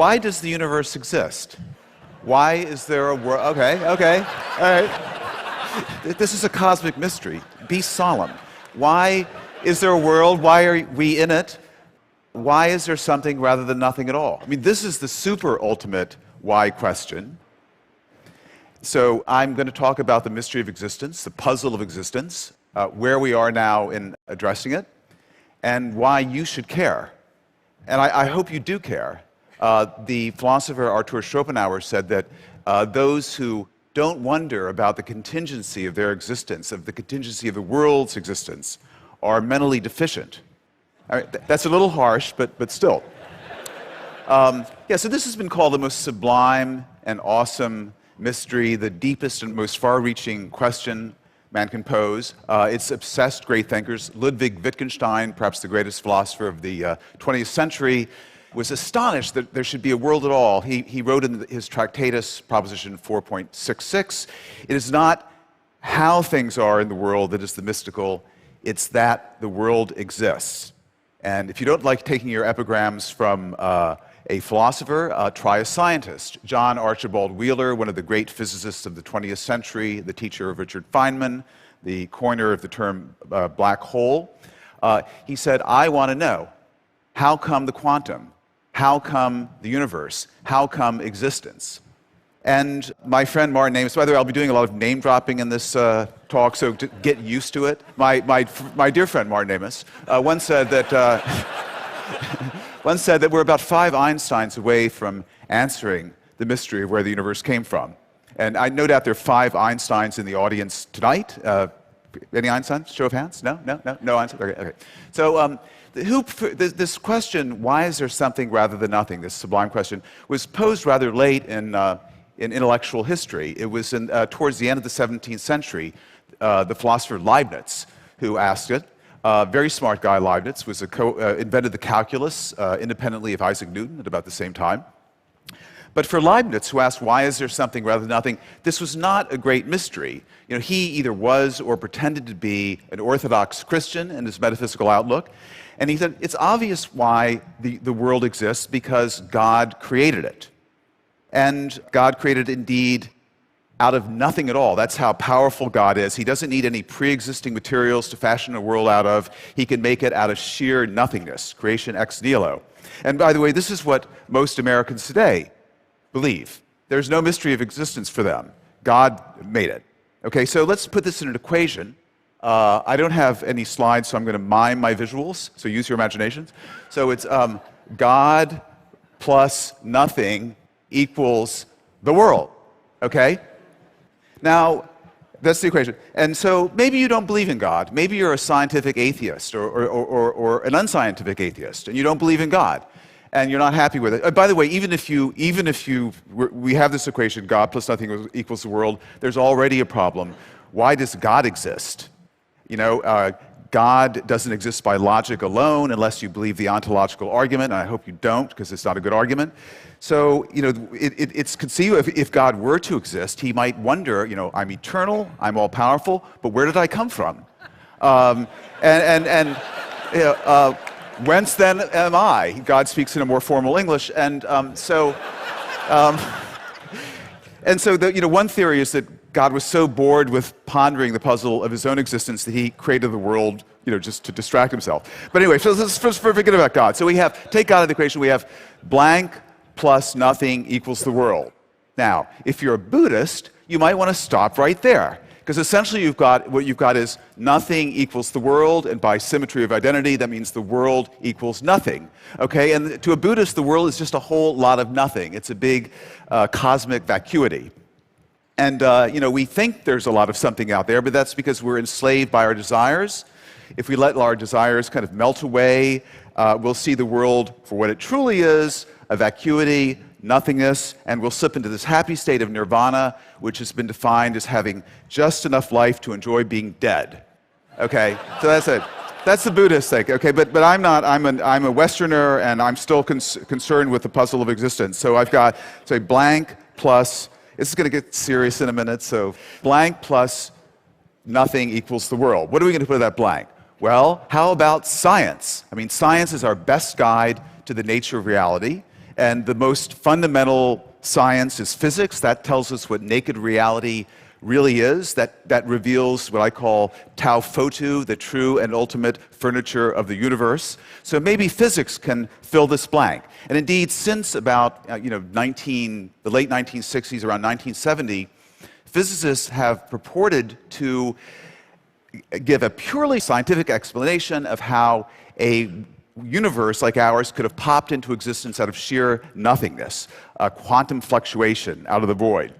why does the universe exist? Why is there a world? Okay, all right. This is a cosmic mystery. Be solemn. Why is there a world? Why are we in it? Why is there something rather than nothing at all? I mean, this is the super ultimate why question. So I'm going to talk about the mystery of existence, the puzzle of existence, where we are now in addressing it, and why you should care. And I hope you do care. The philosopher Arthur Schopenhauer said that those who don't wonder about the contingency of their existence, of the contingency of the world's existence, are mentally deficient. All right, that's a little harsh, but still. Yeah, so this has been called the most sublime and awesome mystery, the deepest and most far-reaching question man can pose. It's obsessed great thinkers. Ludwig Wittgenstein, perhaps the greatest philosopher of the 20th century, was astonished that there should be a world at all. He wrote in his Tractatus, Proposition 4.66, it is not how things are in the world that is the mystical, it's that the world exists. And if you don't like taking your epigrams from a philosopher, try a scientist. John Archibald Wheeler, one of the great physicists of the 20th century, the teacher of Richard Feynman, the coiner of the term black hole, he said, I want to know, how come the quantum? How come the universe? How come existence? And my friend Martin Amis, by the way, I'll be doing a lot of name dropping in this talk, so to get used to it. My dear friend Martin Amis once said that we're about 5 Einsteins away from answering the mystery of where the universe came from. And I no doubt there are 5 Einsteins in the audience tonight. Any Einsteins? Show of hands? No Einstein? Okay. So this question, why is there something rather than nothing, this sublime question, was posed rather late in intellectual history. It was towards the end of the 17th century, the philosopher Leibniz, who asked it. Very smart guy, Leibniz, was invented the calculus independently of Isaac Newton at about the same time. But for Leibniz, who asked, why is there something rather than nothing, this was not a great mystery. You know, he either was or pretended to be an Orthodox Christian in his metaphysical outlook. And he said, it's obvious why the world exists, because God created it. And God created it indeed out of nothing at all. That's how powerful God is. He doesn't need any pre-existing materials to fashion a world out of. He can make it out of sheer nothingness, creation ex nihilo. And by the way, this is what most Americans today believe. There's no mystery of existence for them. God made it. Okay, so let's put this in an equation. I don't have any slides, so I'm going to mime my visuals, so use your imaginations. So it's God plus nothing equals the world, okay? Now, that's the equation. And so maybe you don't believe in God. Maybe you're a scientific atheist or an unscientific atheist, and you don't believe in God, and you're not happy with it. By the way, even if we have this equation, God plus nothing equals the world, there's already a problem. Why does God exist? You know, God doesn't exist by logic alone unless you believe the ontological argument, and I hope you don't, because it's not a good argument. So, you know, it's conceivable if God were to exist, he might wonder, you know, I'm eternal, I'm all-powerful, but where did I come from? Whence then am I? God speaks in a more formal English, and so one theory is that God was so bored with pondering the puzzle of his own existence that he created the world, you know, just to distract himself. But anyway, so let's first forget about God. So take God out of the equation, we have blank plus nothing equals the world. Now, if you're a Buddhist, you might want to stop right there, because essentially what you've got is nothing equals the world, and by symmetry of identity, that means the world equals nothing. Okay, and to a Buddhist, the world is just a whole lot of nothing. It's a big cosmic vacuity. And, you know, we think there's a lot of something out there, but that's because we're enslaved by our desires. If we let our desires kind of melt away, we'll see the world for what it truly is, a vacuity, nothingness, and we'll slip into this happy state of nirvana, which has been defined as having just enough life to enjoy being dead. Okay, so that's it. That's the Buddhist thing. Okay, but I'm not. I'm a Westerner, and I'm still concerned with the puzzle of existence. So I've got, say, blank plus. This is going to get serious in a minute. So blank plus nothing equals the world. What are we going to put in that blank? Well, how about science? I mean, science is our best guide to the nature of reality. And the most fundamental science is physics. That tells us what naked reality really is. That reveals what I call tau photu, the true and ultimate furniture of the universe. So maybe physics can fill this blank. And indeed, since about the late 1960s, around 1970, physicists have purported to give a purely scientific explanation of how a universe like ours could have popped into existence out of sheer nothingness, a quantum fluctuation out of the void.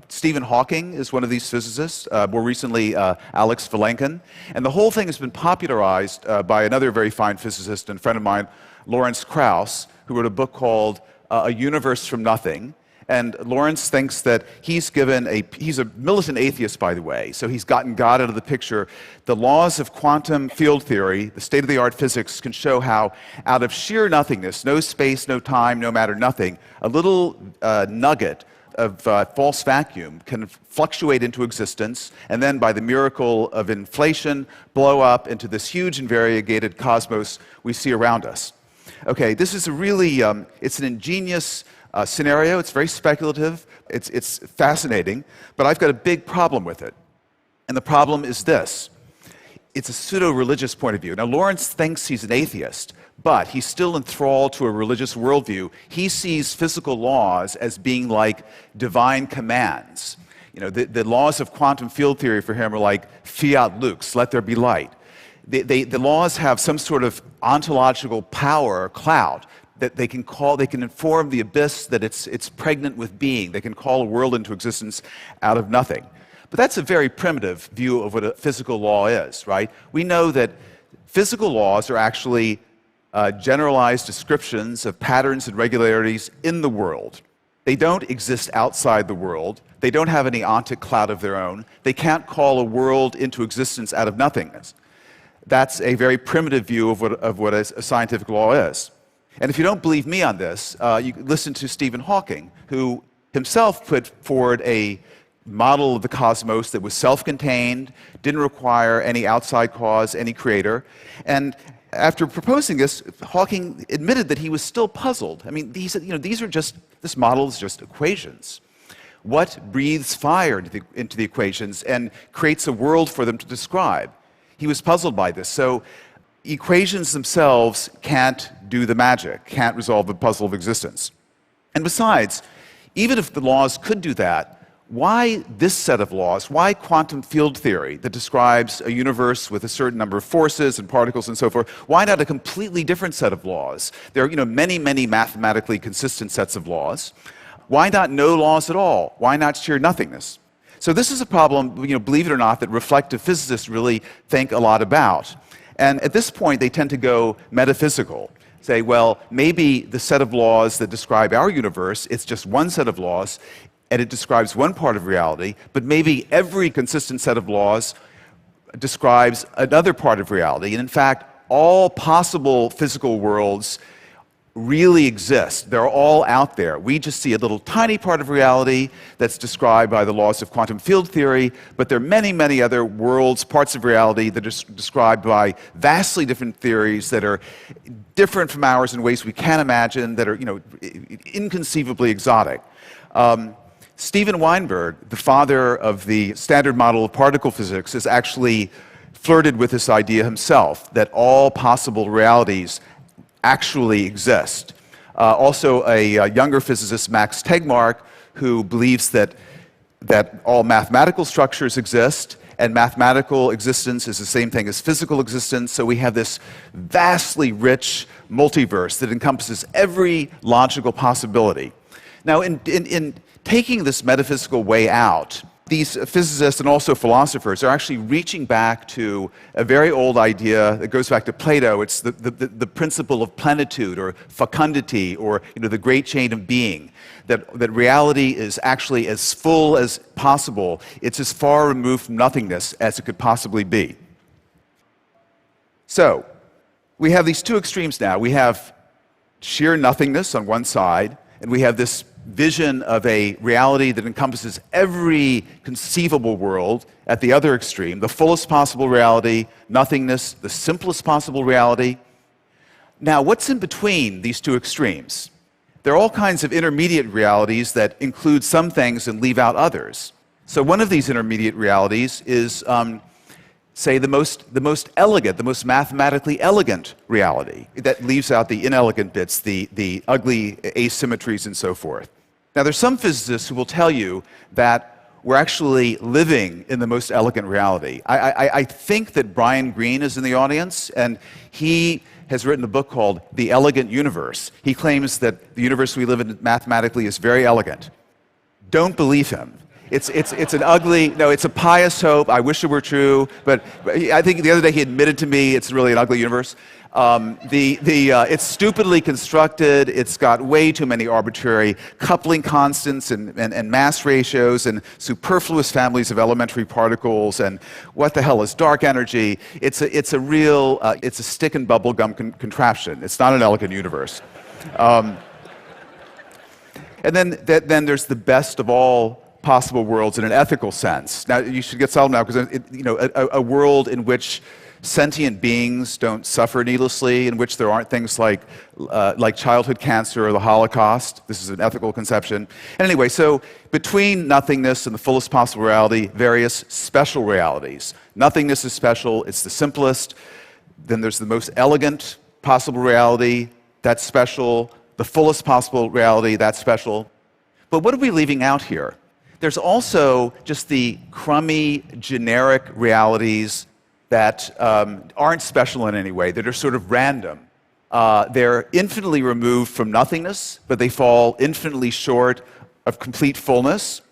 Stephen Hawking is one of these physicists, more recently Alex Vilenkin. And the whole thing has been popularized by another very fine physicist and friend of mine, Lawrence Krauss, who wrote a book called A Universe from Nothing. And Lawrence thinks that he's a militant atheist, by the way, so he's gotten God out of the picture. The laws of quantum field theory, the state-of-the-art physics, can show how out of sheer nothingness, no space, no time, no matter, nothing, a little nugget of false vacuum can fluctuate into existence, and then by the miracle of inflation, blow up into this huge and variegated cosmos we see around us. Okay, this is a really, it's an ingenious scenario. It's very speculative. It's fascinating, but I've got a big problem with it. And the problem is this. It's a pseudo-religious point of view. Now, Lawrence thinks he's an atheist, but he's still enthralled to a religious worldview. He sees physical laws as being like divine commands. You know, the laws of quantum field theory for him are like fiat lux, let there be light. The laws have some sort of ontological power or clout that they can inform the abyss that it's pregnant with being. They can call a world into existence out of nothing. But that's a very primitive view of what a physical law is, right? We know that physical laws are actually generalized descriptions of patterns and regularities in the world. They don't exist outside the world. They don't have any ontic cloud of their own. They can't call a world into existence out of nothingness. That's a very primitive view of what a scientific law is. And if you don't believe me on this, you listen to Stephen Hawking, who himself put forward a model of the cosmos that was self-contained, didn't require any outside cause, any creator. And after proposing this, Hawking admitted that he was still puzzled. I mean, he said, this model is just equations. What breathes fire into the equations and creates a world for them to describe? He was puzzled by this. So equations themselves can't do the magic, can't resolve the puzzle of existence. And besides, even if the laws could do that, why this set of laws? Why quantum field theory that describes a universe with a certain number of forces and particles and so forth? Why not a completely different set of laws? There are many, many mathematically consistent sets of laws. Why not no laws at all? Why not sheer nothingness? So this is a problem, believe it or not, that reflective physicists really think a lot about. And at this point, they tend to go metaphysical. Say, well, maybe the set of laws that describe our universe, it's just one set of laws, and it describes one part of reality, but maybe every consistent set of laws describes another part of reality. And in fact, all possible physical worlds really exist. They're all out there. We just see a little tiny part of reality that's described by the laws of quantum field theory, but there are many, many other worlds, parts of reality that are described by vastly different theories that are different from ours in ways we can't imagine, that are, inconceivably exotic. Steven Weinberg, the father of the standard model of particle physics, has actually flirted with this idea himself, that all possible realities actually exist. Also, a younger physicist, Max Tegmark, who believes that all mathematical structures exist, and mathematical existence is the same thing as physical existence, so we have this vastly rich multiverse that encompasses every logical possibility. Now, in taking this metaphysical way out, these physicists and also philosophers are actually reaching back to a very old idea that goes back to Plato. It's the principle of plenitude or fecundity, or the great chain of being, that reality is actually as full as possible. It's as far removed from nothingness as it could possibly be. So we have these two extremes now. We have sheer nothingness on one side, and we have this vision of a reality that encompasses every conceivable world at the other extreme, the fullest possible reality, nothingness, the simplest possible reality. Now, what's in between these two extremes? There are all kinds of intermediate realities that include some things and leave out others. So one of these intermediate realities is, say, the most elegant, the most mathematically elegant reality that leaves out the inelegant bits, the ugly asymmetries and so forth. Now, there's some physicists who will tell you that we're actually living in the most elegant reality. I think that Brian Greene is in the audience, and he has written a book called The Elegant Universe. He claims that the universe we live in mathematically is very elegant. Don't believe him. It's an ugly, no, it's a pious hope. I wish it were true, but I think the other day he admitted to me it's really an ugly universe. It's stupidly constructed. It's got way too many arbitrary coupling constants and mass ratios and superfluous families of elementary particles. And what the hell is dark energy? It's a stick and bubble gum contraption. It's not an elegant universe. And then there's the best of all possible worlds in an ethical sense. Now you should get settled now because a world in which sentient beings don't suffer needlessly, in which there aren't things like childhood cancer or the Holocaust. This is an ethical conception. And anyway, so between nothingness and the fullest possible reality, various special realities. Nothingness is special, it's the simplest. Then there's the most elegant possible reality, that's special. The fullest possible reality, that's special. But what are we leaving out here? There's also just the crummy, generic realities that aren't special in any way, that are sort of random. They're infinitely removed from nothingness, but they fall infinitely short of complete fullness.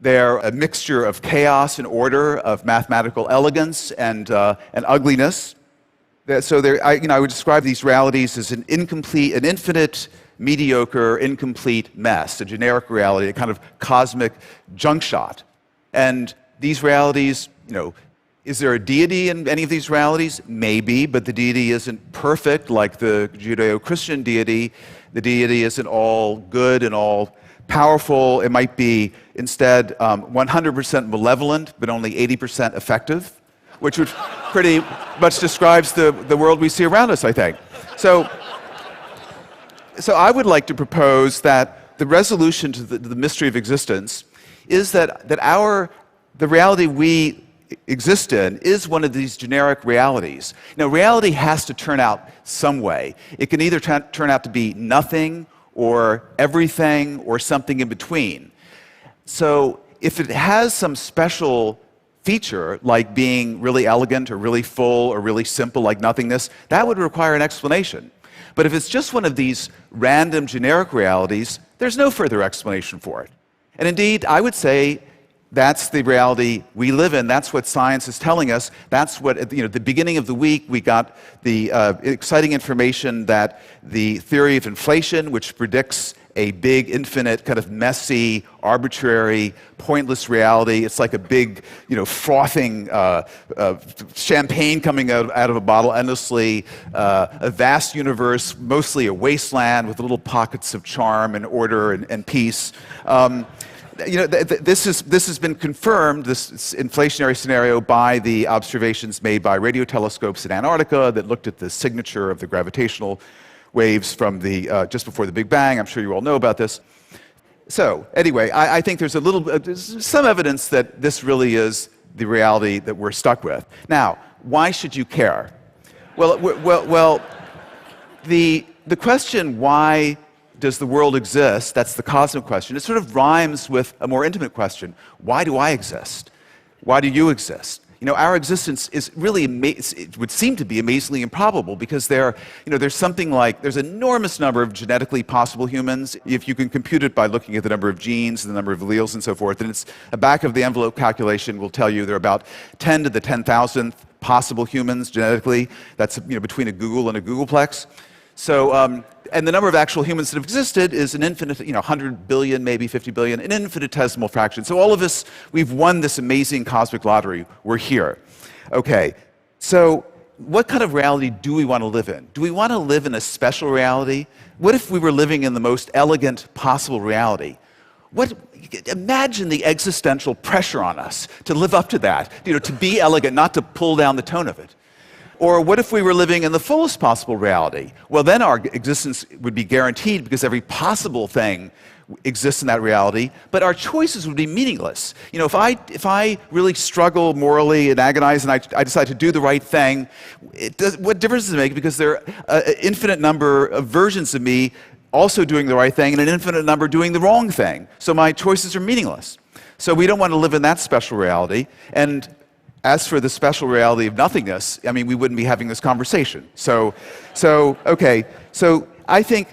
They're a mixture of chaos and order, of mathematical elegance and ugliness. So I would describe these realities as an infinite, mediocre, incomplete mess, a generic reality, a kind of cosmic junk shot. And these realities, is there a deity in any of these realities? Maybe, but the deity isn't perfect like the Judeo-Christian deity. The deity isn't all good and all powerful. It might be instead 100% malevolent, but only 80% effective, which would pretty much describes the world we see around us, I think. So I would like to propose that the resolution to the mystery of existence is that the reality we exist in is one of these generic realities. Now, reality has to turn out some way. It can either turn out to be nothing or everything or something in between. So if it has some special feature, like being really elegant or really full or really simple, like nothingness, that would require an explanation. But if it's just one of these random generic realities, there's no further explanation for it. And indeed, I would say that's the reality we live in. That's what science is telling us. That's what, at the beginning of the week, we got the exciting information that the theory of inflation, which predicts a big, infinite, kind of messy, arbitrary, pointless reality. It's like a big, frothing champagne coming out of a bottle endlessly, a vast universe, mostly a wasteland with little pockets of charm and order and peace. This has been confirmed, this inflationary scenario, by the observations made by radio telescopes in Antarctica that looked at the signature of the gravitational waves from just before the Big Bang. I'm sure you all know about this. So anyway, I think there's some evidence that this really is the reality that we're stuck with. Now, why should you care? Well, the question, why does the world exist? That's the cosmic question. It sort of rhymes with a more intimate question. Why do I exist? Why do you exist? Our existence is really, it would seem to be amazingly improbable because there's an enormous number of genetically possible humans. If you can compute it by looking at the number of genes and the number of alleles and so forth, and it's a back of the envelope calculation will tell you there are about 10 to the 10,000th possible humans genetically. That's between a Google and a Googleplex. So, and the number of actual humans that have existed is an infinite, 100 billion, maybe 50 billion, an infinitesimal fraction. So all of us, we've won this amazing cosmic lottery. We're here. Okay, so what kind of reality do we want to live in? Do we want to live in a special reality? What if we were living in the most elegant possible reality? Imagine the existential pressure on us to live up to that, to be elegant, not to pull down the tone of it. Or what if we were living in the fullest possible reality? Well, then our existence would be guaranteed because every possible thing exists in that reality, but our choices would be meaningless. You know, if I really struggle morally and agonize and I decide to do the right thing, what difference does it make? Because there are an infinite number of versions of me also doing the right thing and an infinite number doing the wrong thing. So my choices are meaningless. So we don't want to live in that special reality. And as for the special reality of nothingness, I mean, we wouldn't be having this conversation. So I think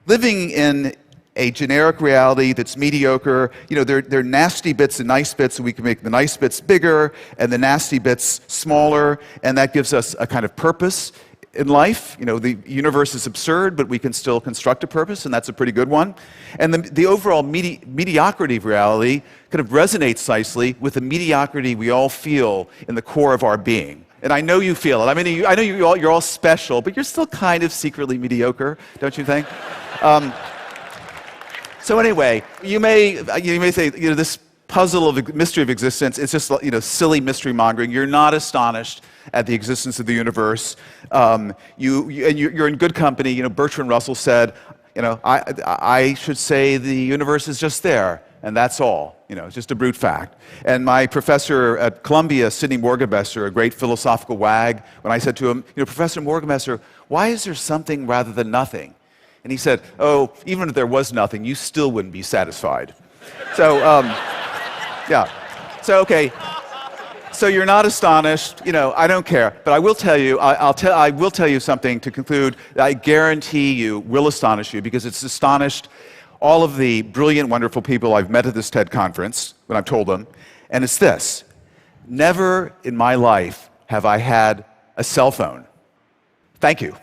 living in a generic reality that's mediocre, you know, there are nasty bits and nice bits, and we can make the nice bits bigger and the nasty bits smaller, and that gives us a kind of purpose in life. You know, the universe is absurd, but we can still construct a purpose, and that's a pretty good one. And the overall mediocrity of reality kind of resonates nicely with the mediocrity we all feel in the core of our being. And I know you feel it. I mean, I know you're all special, but you're still kind of secretly mediocre, don't you think? So anyway, you may say, you know, this puzzle of mystery of existence, it's just, you know, silly mystery mongering. You're not astonished at the existence of the universe. You're in good company. You know, Bertrand Russell said, you know, I should say the universe is just there, and that's all. You know, it's just a brute fact. And my professor at Columbia, Sidney Morgenbesser, a great philosophical wag, when I said to him, you know, Professor Morgenbesser, why is there something rather than nothing? And he said, oh, even if there was nothing, you still wouldn't be satisfied. So, yeah. So, okay. So you're not astonished. You know, I don't care. But I will tell you, I will tell you something to conclude that I guarantee you will astonish you, because it's astonished all of the brilliant, wonderful people I've met at this TED conference when I've told them. And it's this: never in my life have I had a cell phone. Thank you.